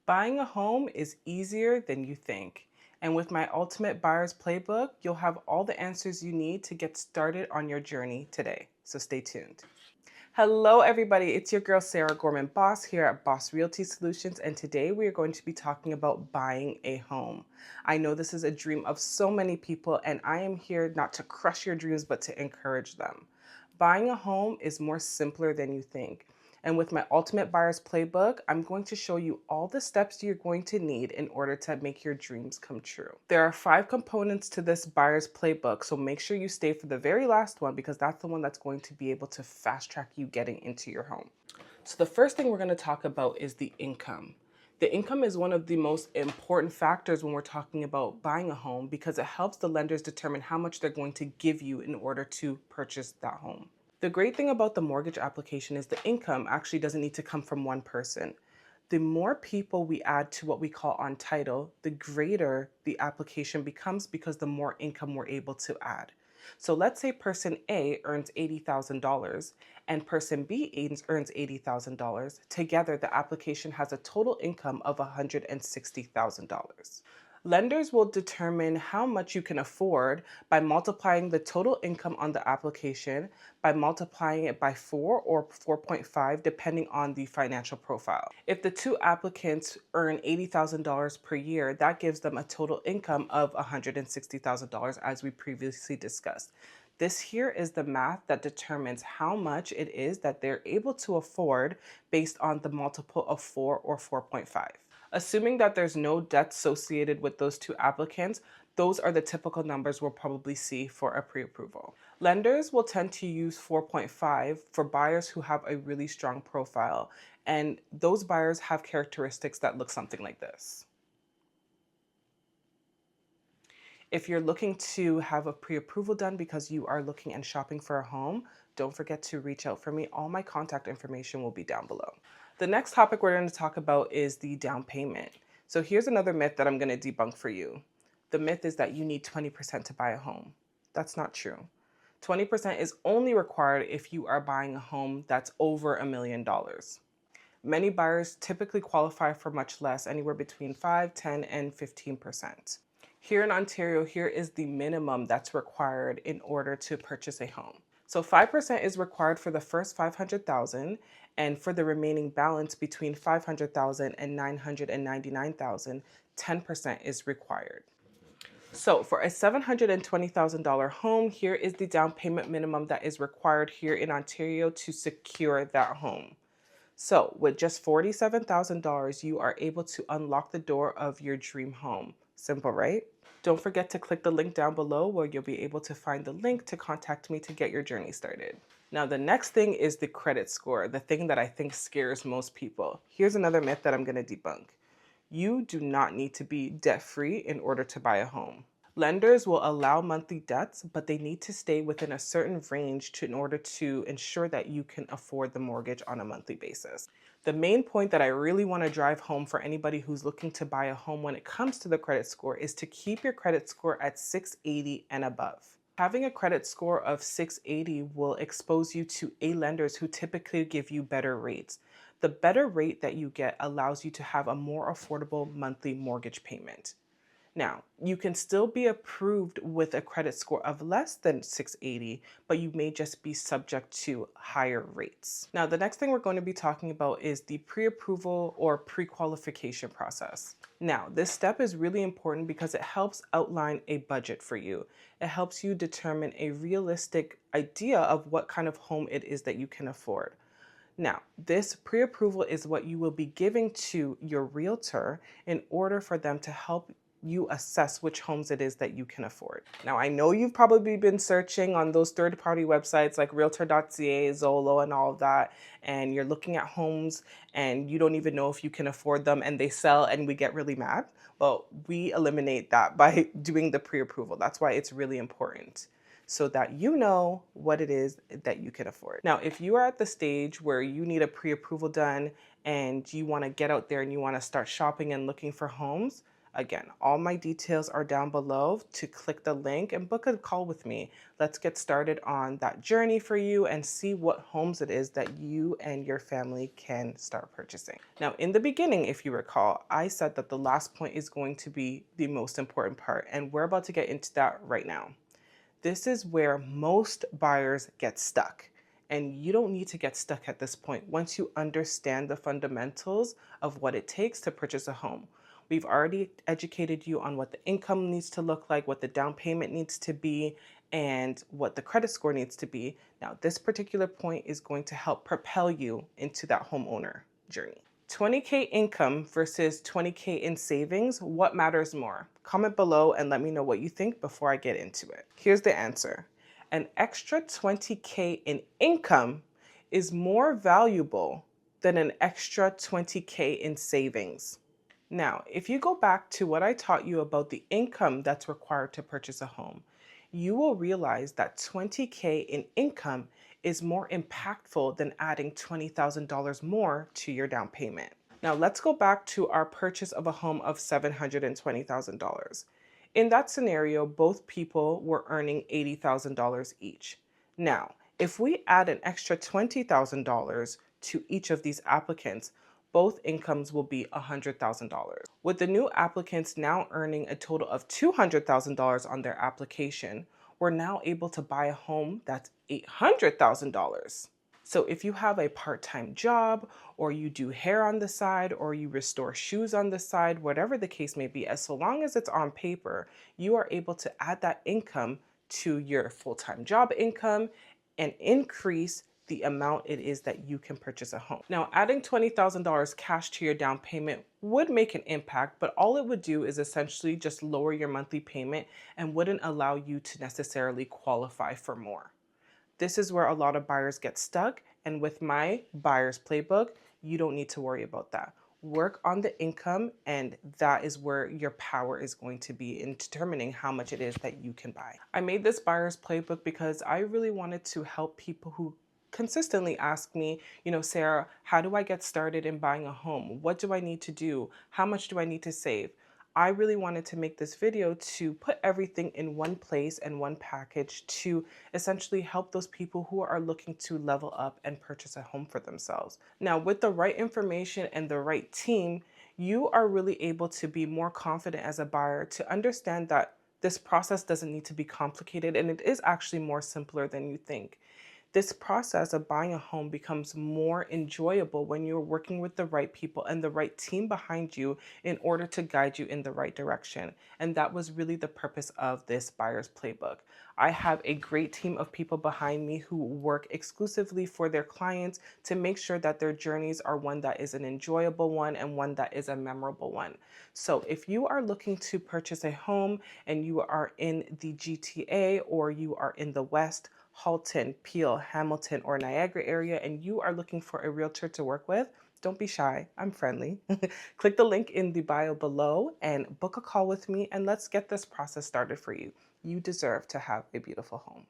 Buying a home is easier than you think. And with my Ultimate Buyer's Playbook, you'll have all the answers you need to get started on your journey today. So stay tuned. Hello, everybody. It's your girl, Sarah Gorman Boss here at Boss Realty Solutions. And today we are going to be talking about buying a home. I know this is a dream of so many people, and I am here not to crush your dreams, but to encourage them. Buying a home is more simpler than you think. And with my Ultimate Buyer's Playbook, I'm going to show you all the steps you're going to need in order to make your dreams come true. There are 5 components to this Buyer's Playbook, so make sure you stay for the very last one because that's the one that's going to be able to fast track you getting into your home. So the first thing we're going to talk about is the income. The income is one of the most important factors when we're talking about buying a home because it helps the lenders determine how much they're going to give you in order to purchase that home. The great thing about the mortgage application is the income actually doesn't need to come from one person. The more people we add to what we call on title, the greater the application becomes because the more income we're able to add. So let's say person A earns $80,000 and person B earns $80,000. Together, the application has a total income of $160,000. Lenders will determine how much you can afford by multiplying the total income on the application, by multiplying it by 4 or 4.5, depending on the financial profile. If the two applicants earn $80,000 per year, that gives them a total income of $160,000, as we previously discussed. This here is the math that determines how much it is that they're able to afford based on the multiple of 4 or 4.5. Assuming that there's no debt associated with those two applicants, those are the typical numbers we'll probably see for a pre-approval. Lenders will tend to use 4.5 for buyers who have a really strong profile, and those buyers have characteristics that look something like this. If you're looking to have a pre-approval done because you are looking and shopping for a home, don't forget to reach out for me. All my contact information will be down below. The next topic we're going to talk about is the down payment. So here's another myth that I'm going to debunk for you. The myth is that you need 20% to buy a home. That's not true. 20% is only required if you are buying a home that's over $1 million. Many buyers typically qualify for much less, anywhere between 5, 10, and 15%. Here in Ontario, here is the minimum that's required in order to purchase a home. So 5% is required for the first $500,000, and for the remaining balance between $500,000 and $999,000, 10% is required. So for a $720,000 home, here is the down payment minimum that is required here in Ontario to secure that home. So with just $47,000, you are able to unlock the door of your dream home. Simple, right? Don't forget to click the link down below where you'll be able to find the link to contact me to get your journey started. Now, the next thing is the credit score, the thing that I think scares most people. Here's another myth that I'm going to debunk. You do not need to be debt-free in order to buy a home. Lenders will allow monthly debts, but they need to stay within a certain range in order to ensure that you can afford the mortgage on a monthly basis. The main point that I really want to drive home for anybody who's looking to buy a home when it comes to the credit score is to keep your credit score at 680 and above. Having a credit score of 680 will expose you to lenders who typically give you better rates. The better rate that you get allows you to have a more affordable monthly mortgage payment. Now, you can still be approved with a credit score of less than 680, but you may just be subject to higher rates. Now, the next thing we're going to be talking about is the pre-approval or pre-qualification process. Now, this step is really important because it helps outline a budget for you. It helps you determine a realistic idea of what kind of home it is that you can afford. Now, this pre-approval is what you will be giving to your realtor in order for them to help you assess which homes it is that you can afford. Now, I know you've probably been searching on those third-party websites like realtor.ca, Zillow, and all of that, and you're looking at homes and you don't even know if you can afford them and they sell and we get really mad. Well, we eliminate that by doing the pre-approval. That's why it's really important, so that you know what it is that you can afford. Now, if you are at the stage where you need a pre-approval done and you want to get out there and you want to start shopping and looking for homes, Again, all my details are down below to click the link and book a call with me. Let's get started on that journey for you and see what homes it is that you and your family can start purchasing. Now, in the beginning, if you recall, I said that the last point is going to be the most important part, and we're about to get into that right now. This is where most buyers get stuck. And you don't need to get stuck at this point once you understand the fundamentals of what it takes to purchase a home. We've already educated you on what the income needs to look like, what the down payment needs to be, and what the credit score needs to be. Now, this particular point is going to help propel you into that homeowner journey. 20K income versus 20K in savings, what matters more? Comment below and let me know what you think before I get into it. Here's the answer. An extra 20K in income is more valuable than an extra 20K in savings. Now, if you go back to what I taught you about the income that's required to purchase a home, you will realize that 20K in income is more impactful than adding $20,000 more to your down payment. Now, let's go back to our purchase of a home of $720,000. In that scenario, both people were earning $80,000 each. Now, if we add an extra $20,000 to each of these applicants, both incomes will be $100,000. With the new applicants now earning a total of $200,000 on their application, we're now able to buy a home that's $800,000. So if you have a part-time job, or you do hair on the side, or you restore shoes on the side, whatever the case may be, as so long as it's on paper, you are able to add that income to your full-time job income and increase the amount it is that you can purchase a home. Now, adding $20,000 cash to your down payment would make an impact, but all it would do is essentially just lower your monthly payment and wouldn't allow you to necessarily qualify for more. This is where a lot of buyers get stuck, and with my buyer's playbook, you don't need to worry about that. Work on the income, and that is where your power is going to be in determining how much it is that you can buy. I made this buyer's playbook because I really wanted to help people who consistently ask me, Sarah, how do I get started in buying a home? What do I need to do? How much do I need to save? I really wanted to make this video to put everything in one place and one package to essentially help those people who are looking to level up and purchase a home for themselves. Now, with the right information and the right team, you are really able to be more confident as a buyer to understand that this process doesn't need to be complicated, and it is actually more simpler than you think. This process of buying a home becomes more enjoyable when you're working with the right people and the right team behind you in order to guide you in the right direction. And that was really the purpose of this buyer's playbook. I have a great team of people behind me who work exclusively for their clients to make sure that their journeys are one that is an enjoyable one and one that is a memorable one. So if you are looking to purchase a home and you are in the GTA or you are in the West, Halton, Peel, Hamilton, or Niagara area, and you are looking for a realtor to work with, don't be shy. I'm friendly. Click the link in the bio below and book a call with me, and let's get this process started for you. You deserve to have a beautiful home.